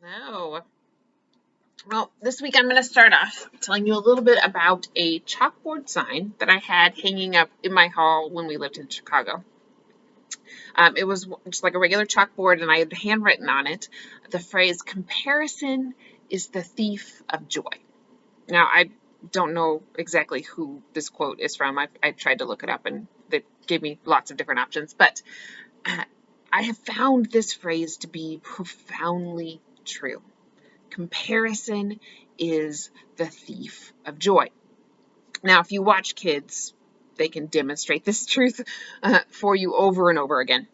Hello. Well, this week I'm going to start off telling you a little bit about a chalkboard sign that I had hanging up in my hall when we lived in Chicago. It was just like a regular chalkboard, and I had handwritten on it the phrase, "Comparison is the thief of joy." Now, I don't know exactly who this quote is from. I tried to look it up, and it gave me lots of different options, but I have found this phrase to be profoundly true. Comparison is the thief of joy. Now, if you watch kids, they can demonstrate this truth for you over and over again.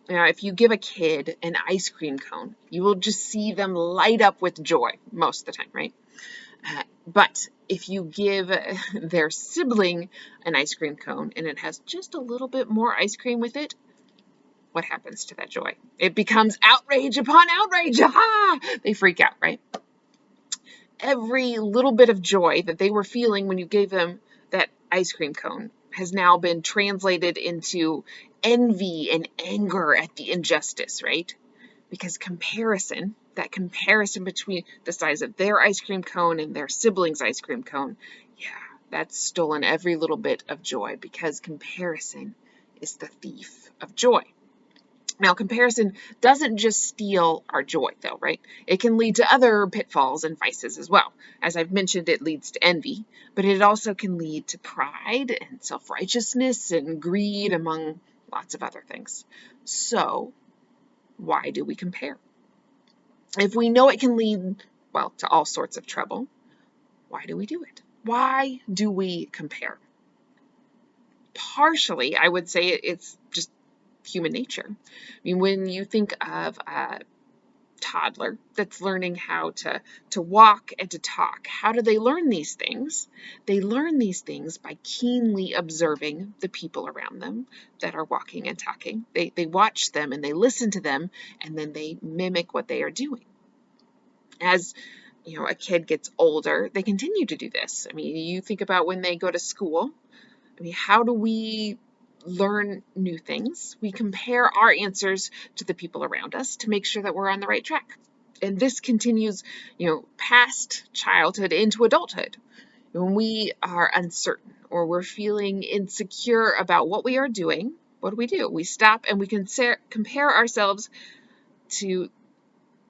Now, if you give a kid an ice cream cone, you will just see them light up with joy most of the time, right? But if you give their sibling an ice cream cone and it has just a little bit more ice cream with it, what happens to that joy? It becomes outrage upon outrage. Aha! They freak out, right? Every little bit of joy that they were feeling when you gave them that ice cream cone has now been translated into envy and anger at the injustice, right? Because that comparison between the size of their ice cream cone and their sibling's ice cream cone, yeah, that's stolen every little bit of joy, because comparison is the thief of joy. Now, comparison doesn't just steal our joy, though, right? It can lead to other pitfalls and vices as well. As I've mentioned, it leads to envy, but it also can lead to pride and self-righteousness and greed, among lots of other things. So, why do we compare? If we know it can lead, well, to all sorts of trouble, why do we do it? Why do we compare? Partially, I would say it's just human nature. I mean, when you think of a toddler that's learning how to walk and to talk, how do they learn these things? They learn these things by keenly observing the people around them that are walking and talking. They watch them and they listen to them, and then they mimic what they are doing. As a kid gets older, they continue to do this. I mean, you think about when they go to school. I mean, how do we learn new things? We compare our answers to the people around us to make sure that we're on the right track. And this continues, past childhood into adulthood. When we are uncertain or we're feeling insecure about what we are doing, what do? We stop and we compare ourselves to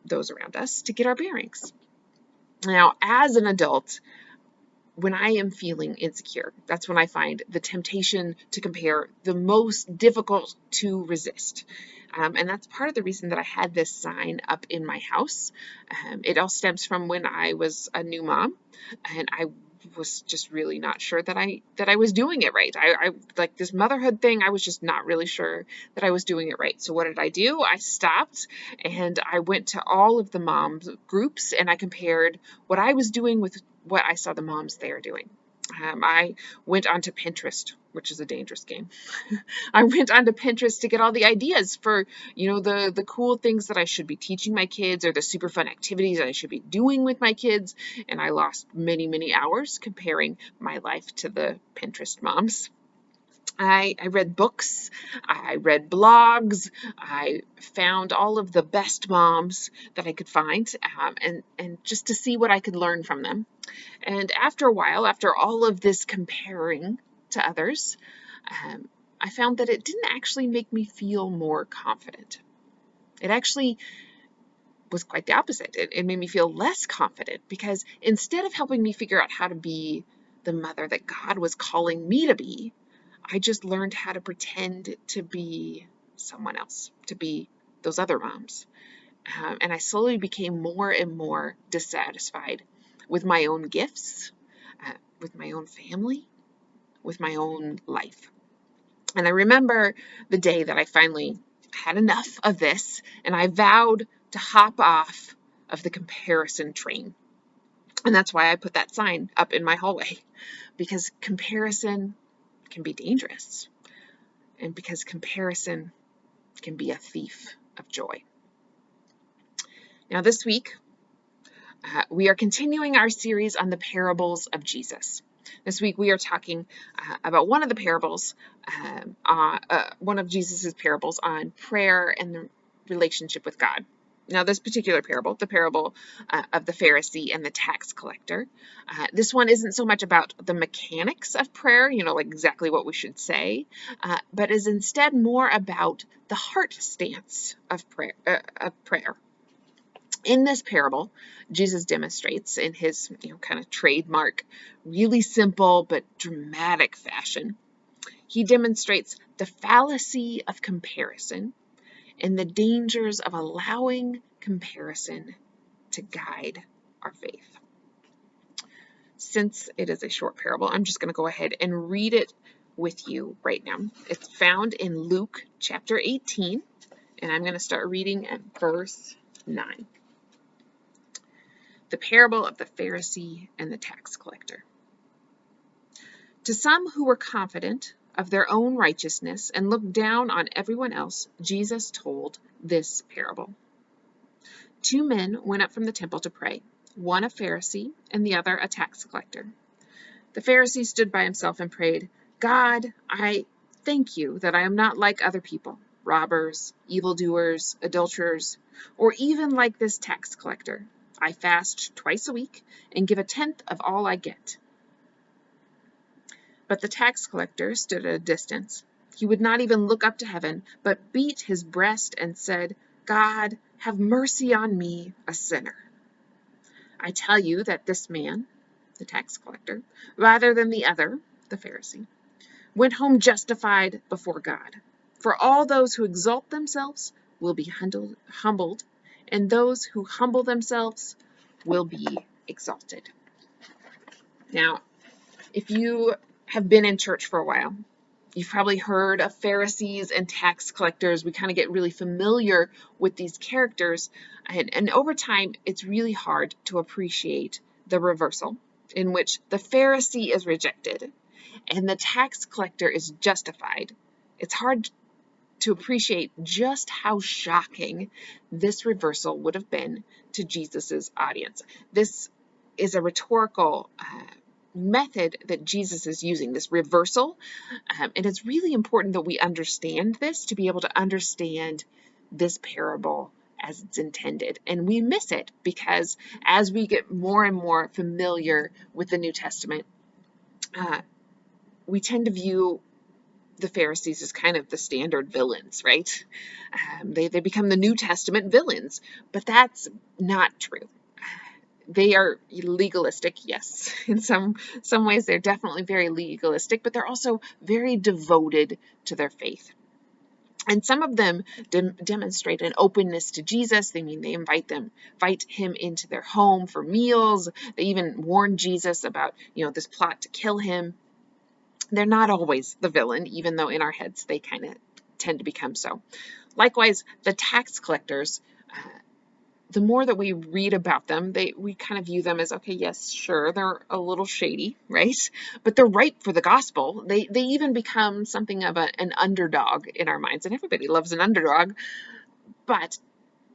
those around us to get our bearings. Now, as an adult, when I am feeling insecure, that's when I find the temptation to compare the most difficult to resist. And that's part of the reason that I had this sign up in my house. It all stems from when I was a new mom, and I was just really not sure that I was doing it right. I like this motherhood thing. I was just not really sure that I was doing it right. So what did I do? I stopped and I went to all of the moms groups and I compared what I was doing with what I saw the moms there doing. I went onto Pinterest, which is a dangerous game. I went onto Pinterest to get all the ideas for, the cool things that I should be teaching my kids, or the super fun activities that I should be doing with my kids. And I lost many, many hours comparing my life to the Pinterest moms. I read books, I read blogs, I found all of the best moms that I could find, and just to see what I could learn from them. And after a while, after all of this comparing to others, I found that it didn't actually make me feel more confident. It actually was quite the opposite. It made me feel less confident, because instead of helping me figure out how to be the mother that God was calling me to be, I just learned how to pretend to be someone else, to be those other moms. And I slowly became more and more dissatisfied with my own gifts, with my own family, with my own life. And I remember the day that I finally had enough of this, and I vowed to hop off of the comparison train. And that's why I put that sign up in my hallway, because comparison can be dangerous, and because comparison can be a thief of joy. Now, this week, we are continuing our series on the parables of Jesus. This week, we are talking about one of the parables, one of Jesus's parables on prayer and the relationship with God. Now, this particular parable, the parable of the Pharisee and the tax collector, this one isn't so much about the mechanics of prayer, like exactly what we should say, but is instead more about the heart stance of prayer. In this parable, Jesus demonstrates in his kind of trademark, really simple but dramatic fashion. He demonstrates the fallacy of comparison and the dangers of allowing comparison to guide our faith. Since it is a short parable, I'm just going to go ahead and read it with you right now. It's found in Luke chapter 18, and I'm going to start reading at verse 9. The parable of the Pharisee and the tax collector. To some who were confident of their own righteousness and looked down on everyone else, Jesus told this parable. 2 men went up from the temple to pray, one a Pharisee and the other a tax collector. The Pharisee stood by himself and prayed, God, I thank you that I am not like other people, robbers, evildoers, adulterers, or even like this tax collector. I fast twice a week and give 1/10 of all I get. But the tax collector stood at a distance. He would not even look up to heaven, but beat his breast and said, God, have mercy on me, a sinner. I tell you that this man, the tax collector, rather than the other, the Pharisee, went home justified before God. For all those who exalt themselves will be humbled, and those who humble themselves will be exalted. Now, if you have been in church for a while, you've probably heard of Pharisees and tax collectors. We kind of get really familiar with these characters. And over time, it's really hard to appreciate the reversal in which the Pharisee is rejected and the tax collector is justified. It's hard to appreciate just how shocking this reversal would have been to Jesus's audience. This is a rhetorical method that Jesus is using, this reversal, and it's really important that we understand this to be able to understand this parable as it's intended. And we miss it because as we get more and more familiar with the New Testament, we tend to view the Pharisees as kind of the standard villains, right? They become the New Testament villains, but that's not true. They are legalistic, yes. In some ways, they're definitely very legalistic, but they're also very devoted to their faith. And some of them demonstrate an openness to Jesus. They invite him into their home for meals. They even warn Jesus about, this plot to kill him. They're not always the villain, even though in our heads they kind of tend to become so. Likewise, the tax collectors, the more that we read about them, we kind of view them as, okay, yes, sure, they're a little shady, right? But they're ripe for the gospel. They even become something of an underdog in our minds, and everybody loves an underdog. But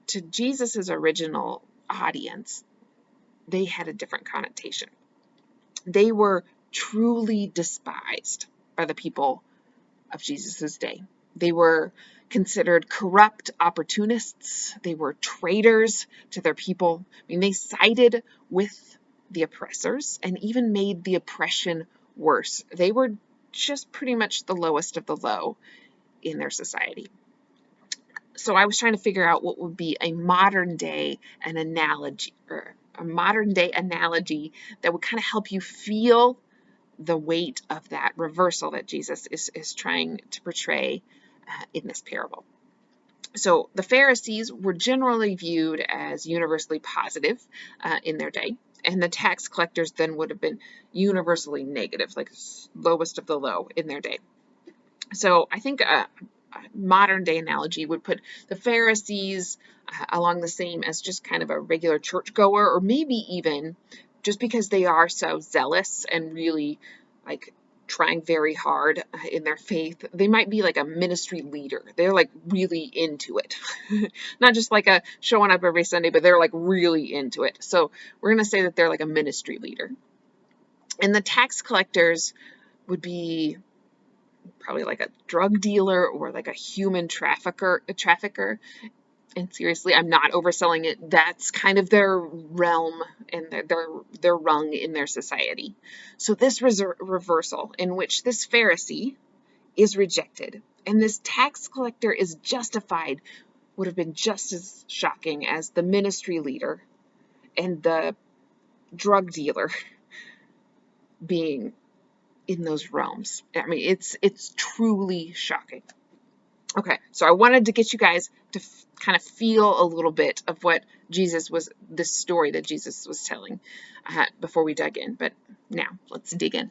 to Jesus's original audience, they had a different connotation. They were truly despised by the people of Jesus's day. They were considered corrupt opportunists. They were traitors to their people. They sided with the oppressors and even made the oppression worse. They were just pretty much the lowest of the low in their society. So I was trying to figure out what would be a modern day analogy that would kind of help you feel the weight of that reversal that Jesus is trying to portray in this parable. So the Pharisees were generally viewed as universally positive in their day, and the tax collectors then would have been universally negative, like lowest of the low in their day. So I think a modern day analogy would put the Pharisees along the same as just kind of a regular churchgoer, or maybe even just because they are so zealous and really like trying very hard in their faith, they might be like a ministry leader. They're like really into it. Not just like a showing up every Sunday, but they're like really into it. So we're going to say that they're like a ministry leader. And the tax collectors would be probably like a drug dealer or like a human trafficker. And seriously, I'm not overselling it. That's kind of their realm and their rung in their society. So this reversal in which this Pharisee is rejected and this tax collector is justified would have been just as shocking as the ministry leader and the drug dealer being in those realms. I mean, it's truly shocking. Okay, so I wanted to get you guys to kind of feel a little bit of what this story that Jesus was telling before we dug in. But now let's dig in.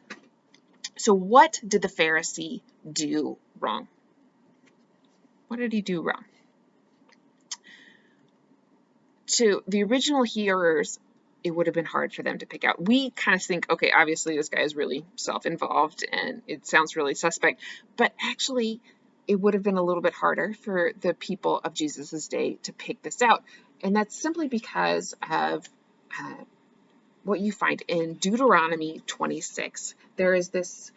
So, what did the Pharisee do wrong? What did he do wrong? To the original hearers, it would have been hard for them to pick out. We kind of think, okay, obviously this guy is really self-involved and it sounds really suspect, but actually it would have been a little bit harder for the people of Jesus's day to pick this out. And that's simply because of what you find in Deuteronomy 26. There is this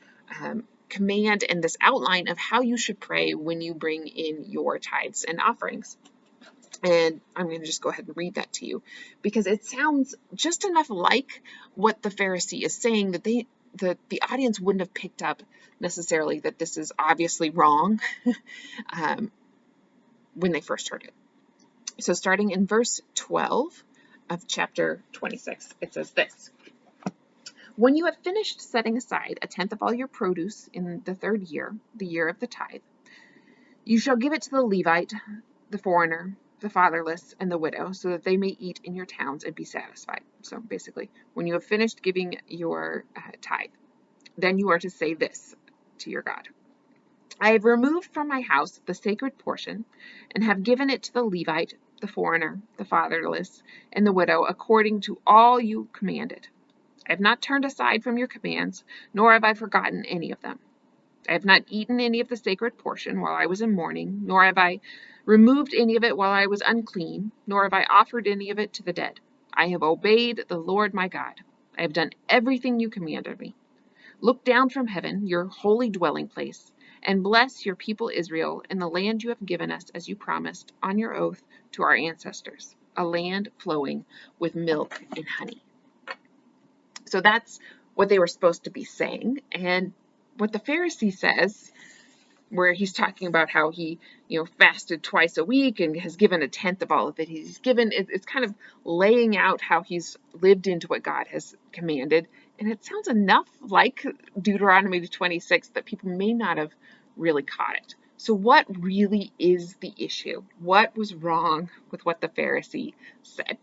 command and this outline of how you should pray when you bring in your tithes and offerings. And I'm going to just go ahead and read that to you because it sounds just enough like what the Pharisee is saying that the audience wouldn't have picked up necessarily that this is obviously wrong when they first heard it. So starting in verse 12 of chapter 26, it says this: "When you have finished setting aside a tenth of all your produce in the third year, the year of the tithe, you shall give it to the Levite, the foreigner, the fatherless, and the widow, so that they may eat in your towns and be satisfied." So basically, when you have finished giving your tithe, then you are to say this to your God: "I have removed from my house the sacred portion and have given it to the Levite, the foreigner, the fatherless, and the widow, according to all you commanded. I have not turned aside from your commands, nor have I forgotten any of them. I have not eaten any of the sacred portion while I was in mourning, nor have I removed any of it while I was unclean, nor have I offered any of it to the dead. I have obeyed the Lord my God. I have done everything you commanded me. Look down from heaven, your holy dwelling place, and bless your people Israel in the land you have given us as you promised on your oath to our ancestors, a land flowing with milk and honey." So that's what they were supposed to be saying. And what the Pharisee says, where he's talking about how he, fasted twice a week and has given a tenth of all of it he's given, it's kind of laying out how he's lived into what God has commanded. And it sounds enough like Deuteronomy 26 that people may not have really caught it. So what really is the issue? What was wrong with what the Pharisee said?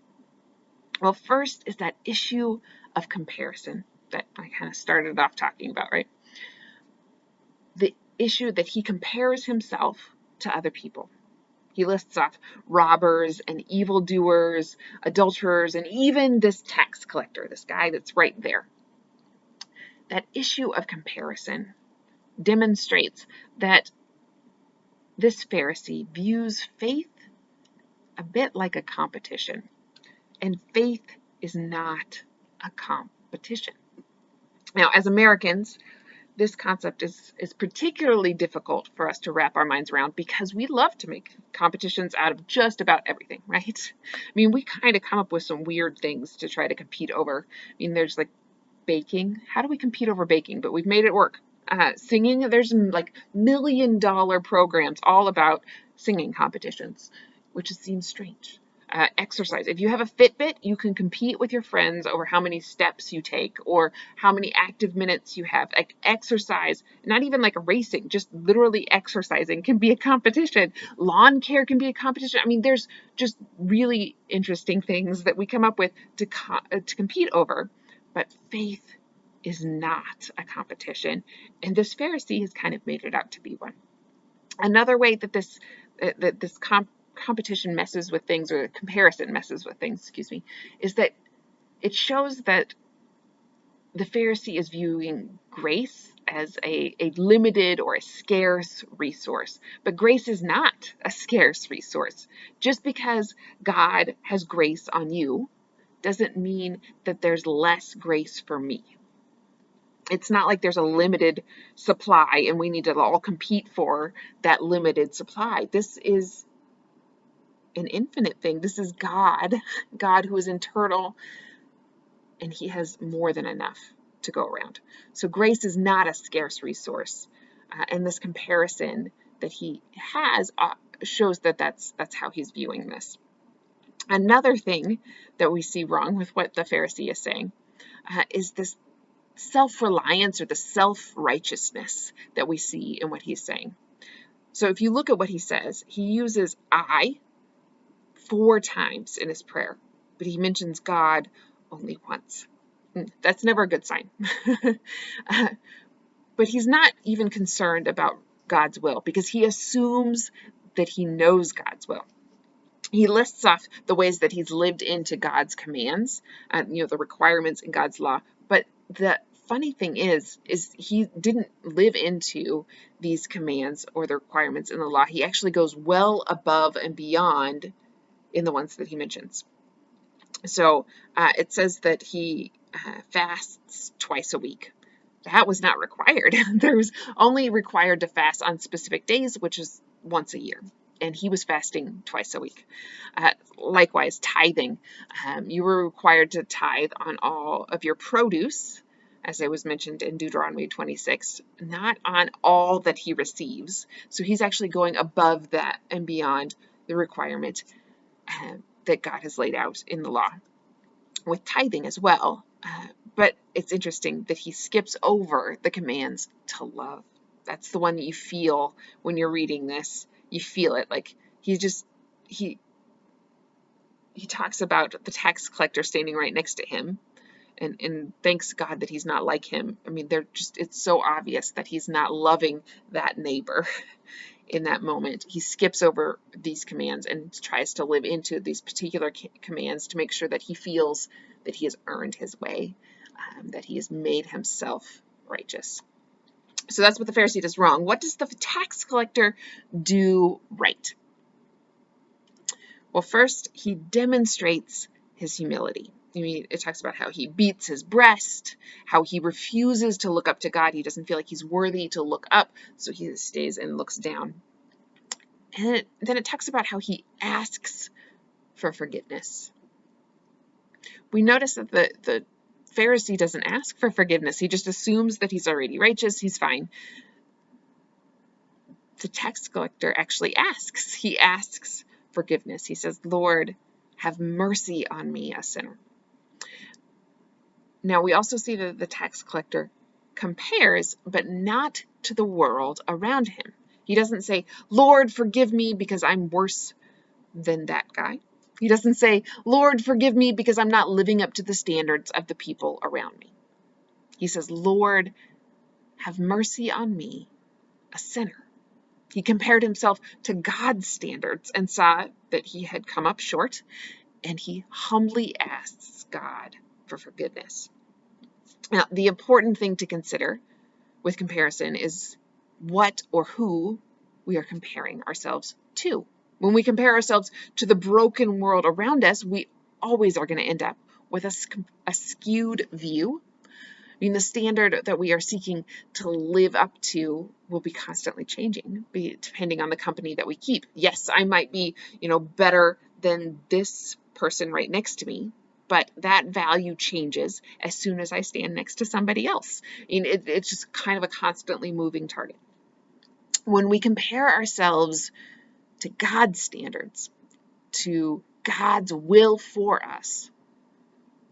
Well, first is that issue of comparison that I kind of started off talking about, right? The issue that he compares himself to other people. He lists off robbers and evildoers, adulterers, and even this tax collector, this guy that's right there. That issue of comparison demonstrates that this Pharisee views faith a bit like a competition, and faith is not a competition. Now, as Americans, this concept is particularly difficult for us to wrap our minds around because we love to make competitions out of just about everything, right? I mean, we kind of come up with some weird things to try to compete over. I mean, there's like baking. How do we compete over baking? But we've made it work. Singing, there's like $1 million programs all about singing competitions, which seems strange. Exercise. If you have a Fitbit, you can compete with your friends over how many steps you take or how many active minutes you have. Like exercise, not even like racing, just literally exercising can be a competition. Lawn care can be a competition. I mean, there's just really interesting things that we come up with to compete over. But faith is not a competition, and this Pharisee has kind of made it out to be one. Another way that this competition messes with things, or comparison messes with things, is that it shows that the Pharisee is viewing grace as a limited or a scarce resource. But grace is not a scarce resource. Just because God has grace on you doesn't mean that there's less grace for me. It's not like there's a limited supply and we need to all compete for that limited supply. This is an infinite thing. This is God, God who is eternal, and he has more than enough to go around. So grace is not a scarce resource. And this comparison that he has shows that that's how he's viewing this. Another thing that we see wrong with what the Pharisee is saying is this self-reliance or the self-righteousness that we see in what he's saying. So if you look at what he says, he uses I 4 times in his prayer, but he mentions God only once. That's never a good sign. But he's not even concerned about God's will because he assumes that he knows God's will. He lists off the ways that he's lived into God's commands, the requirements in God's law. But the funny thing is he didn't live into these commands or the requirements in the law. He actually goes well above and beyond in the ones that he mentions. So it says that he fasts twice a week. That was not required. There was only required to fast on specific days, which is once a year. And he was fasting twice a week. Likewise, tithing. You were required to tithe on all of your produce, as I was mentioned in Deuteronomy 26, not on all that he receives. So he's actually going above that and beyond the requirement that God has laid out in the law with tithing as well. But it's interesting that he skips over the commands to love. That's the one that you feel when you're reading this. You feel it. Like he talks about the tax collector standing right next to him and thanks God that he's not like him. I mean, it's so obvious that he's not loving that neighbor in that moment. He skips over these commands and tries to live into these particular commands to make sure that he feels that he has earned his way, that he has made himself righteous. So that's what the Pharisee does wrong. What does the tax collector do right? Well, first, he demonstrates his humility. I mean, it talks about how he beats his breast, how he refuses to look up to God. He doesn't feel like he's worthy to look up, so he stays and looks down. And then it talks about how he asks for forgiveness. We notice that the Pharisee doesn't ask for forgiveness. He just assumes that he's already righteous. He's fine. The tax collector actually asks. He asks forgiveness. He says, Lord, have mercy on me, a sinner. Now, we also see that the tax collector compares, but not to the world around him. He doesn't say, Lord, forgive me because I'm worse than that guy. He doesn't say, Lord, forgive me because I'm not living up to the standards of the people around me. He says, Lord, have mercy on me, a sinner. He compared himself to God's standards and saw that he had come up short, and he humbly asks God for forgiveness. Now, the important thing to consider with comparison is what or who we are comparing ourselves to. When we compare ourselves to the broken world around us, we always are going to end up with a skewed view. I mean, the standard that we are seeking to live up to will be constantly changing, depending on the company that we keep. Yes, I might be, better than this person right next to me, but that value changes as soon as I stand next to somebody else. I mean, it's just kind of a constantly moving target. When we compare ourselves to God's standards, to God's will for us,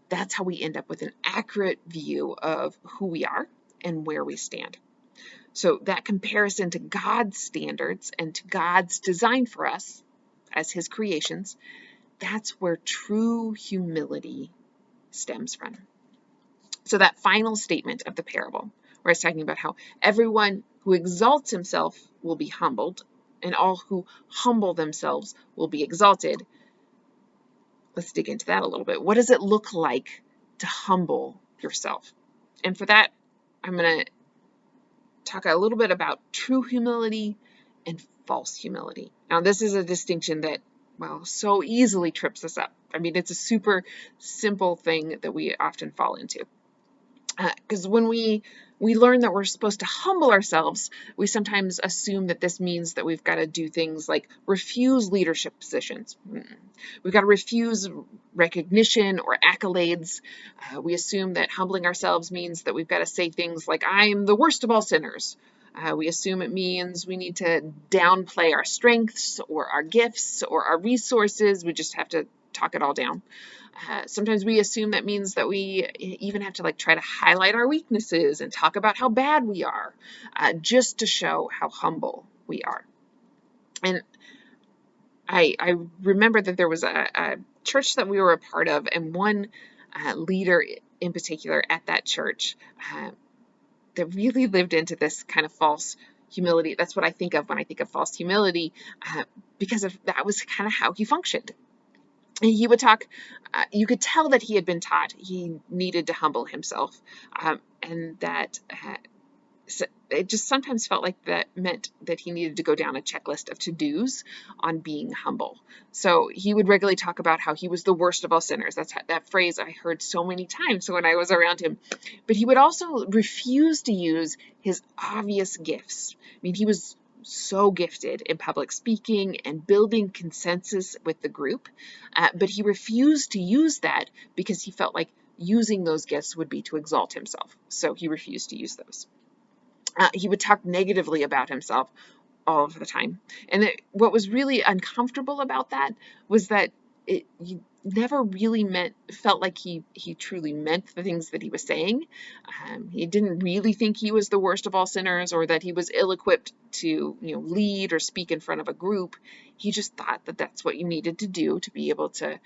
that's how we end up with an accurate view of who we are and where we stand. So that comparison to God's standards and to God's design for us as his creations, that's where true humility stems from. So that final statement of the parable, where it's talking about how everyone who exalts himself will be humbled, and all who humble themselves will be exalted. Let's dig into that a little bit. What does it look like to humble yourself? And for that, I'm going to talk a little bit about true humility and false humility. Now, this is a distinction that, so easily trips us up. I mean, it's a super simple thing that we often fall into. Because when we we learn that we're supposed to humble ourselves, we sometimes assume that this means that we've got to do things like refuse leadership positions. We've got to refuse recognition or accolades. We assume that humbling ourselves means that we've got to say things like, I am the worst of all sinners. We assume it means we need to downplay our strengths or our gifts or our resources. We just have to talk it all down. Sometimes we assume that means that we even have to try to highlight our weaknesses and talk about how bad we are, just to show how humble we are. And I remember that there was a church that we were a part of, and one leader in particular at that church that really lived into this kind of false humility. That's what I think of when I think of false humility, because that was kind of how he functioned. He would talk, you could tell that he had been taught he needed to humble himself, and that it just sometimes felt like that meant that he needed to go down a checklist of to-dos on being humble. So he would regularly talk about how he was the worst of all sinners. That's that phrase I heard so many times when I was around him. But he would also refuse to use his obvious gifts. I mean, he was so gifted in public speaking and building consensus with the group, but he refused to use that because he felt like using those gifts would be to exalt himself. So he refused to use those. He would talk negatively about himself all of the time. And what was really uncomfortable about that was that you never really felt like he truly meant the things that he was saying. He didn't really think he was the worst of all sinners or that he was ill-equipped to lead or speak in front of a group. He just thought that that's what you needed to do to be able to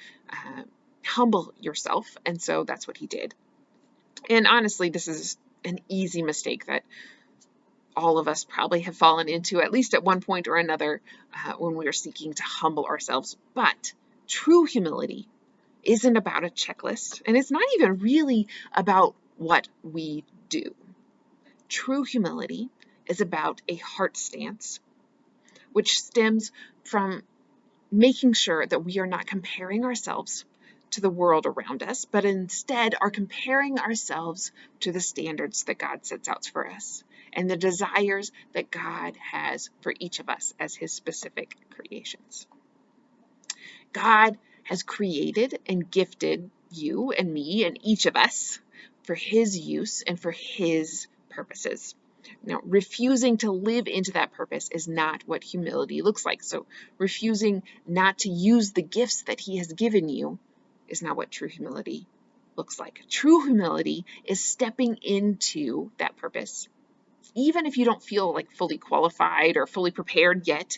humble yourself. And so that's what he did. And honestly, this is an easy mistake that all of us probably have fallen into at least at one point or another when we are seeking to humble ourselves. But true humility isn't about a checklist, and it's not even really about what we do. True humility is about a heart stance, which stems from making sure that we are not comparing ourselves to the world around us, but instead are comparing ourselves to the standards that God sets out for us and the desires that God has for each of us as his specific creations. God has created and gifted you and me and each of us for his use and for his purposes. Now, refusing to live into that purpose is not what humility looks like. So refusing not to use the gifts that he has given you is not what true humility looks like. True humility is stepping into that purpose. Even if you don't feel like fully qualified or fully prepared yet,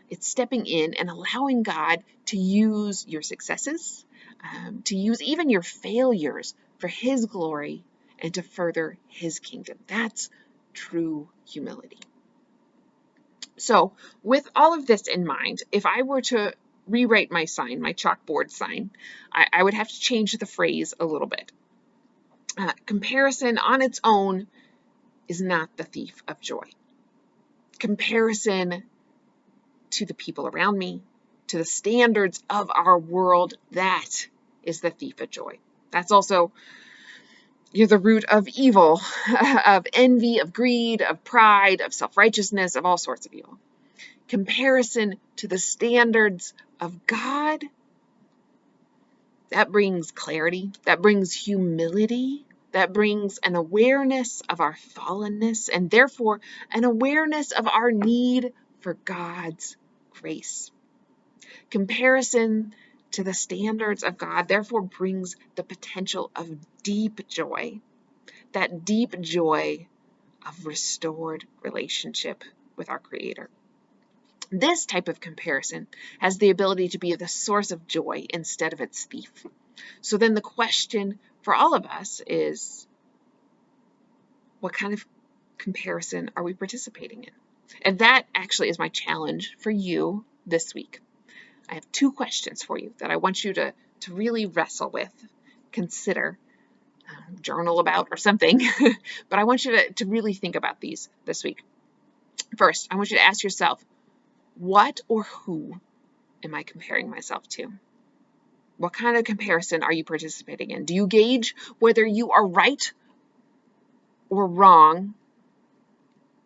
it's stepping in and allowing God to use your successes, to use even your failures for his glory and to further his kingdom. That's true humility. So with all of this in mind, if I were to rewrite my sign, my chalkboard sign, I would have to change the phrase a little bit. Comparison on its own is not the thief of joy. Comparison to the people around me, to the standards of our world, that is the thief of joy. That's also the root of evil, of envy, of greed, of pride, of self-righteousness, of all sorts of evil. Comparison to the standards of God, that brings clarity, that brings humility, that brings an awareness of our fallenness, and therefore an awareness of our need for God's grace. Comparison to the standards of God therefore brings the potential of deep joy, that deep joy of restored relationship with our Creator. This type of comparison has the ability to be the source of joy instead of its thief. So then the question for all of us is, what kind of comparison are we participating in? And that actually is my challenge for you this week. I have 2 questions for you that I want you to really wrestle with, consider, journal about or something, but I want you to really think about these this week. First, I want you to ask yourself, what or who am I comparing myself to? What kind of comparison are you participating in? Do you gauge whether you are right or wrong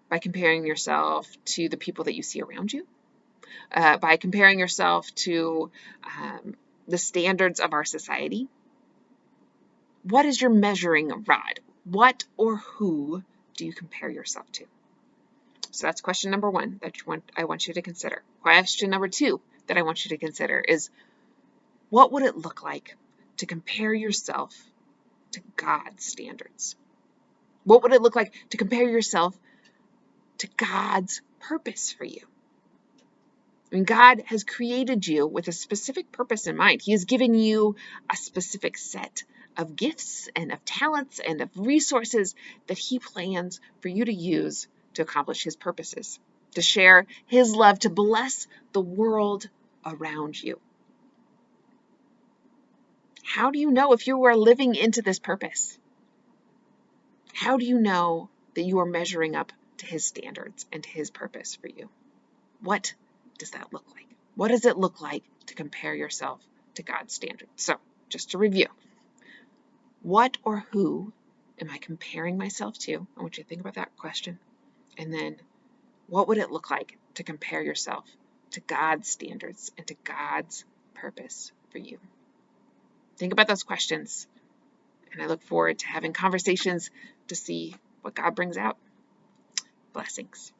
by comparing yourself to the people that you see around you, by comparing yourself to the standards of our society? What is your measuring rod? What or who do you compare yourself to? So that's question number one that I want you to consider. Question number two that I want you to consider is, what would it look like to compare yourself to God's standards? What would it look like to compare yourself to God's purpose for you? I mean, God has created you with a specific purpose in mind. He has given you a specific set of gifts and of talents and of resources that He plans for you to use to accomplish His purposes, to share His love, to bless the world around you. How do you know if you are living into this purpose? How do you know that you are measuring up to His standards and to His purpose for you? What does that look like? What does it look like to compare yourself to God's standards? So, just to review, what or who am I comparing myself to? I want you to think about that question. And then, what would it look like to compare yourself to God's standards and to God's purpose for you? Think about those questions, and I look forward to having conversations to see what God brings out. Blessings.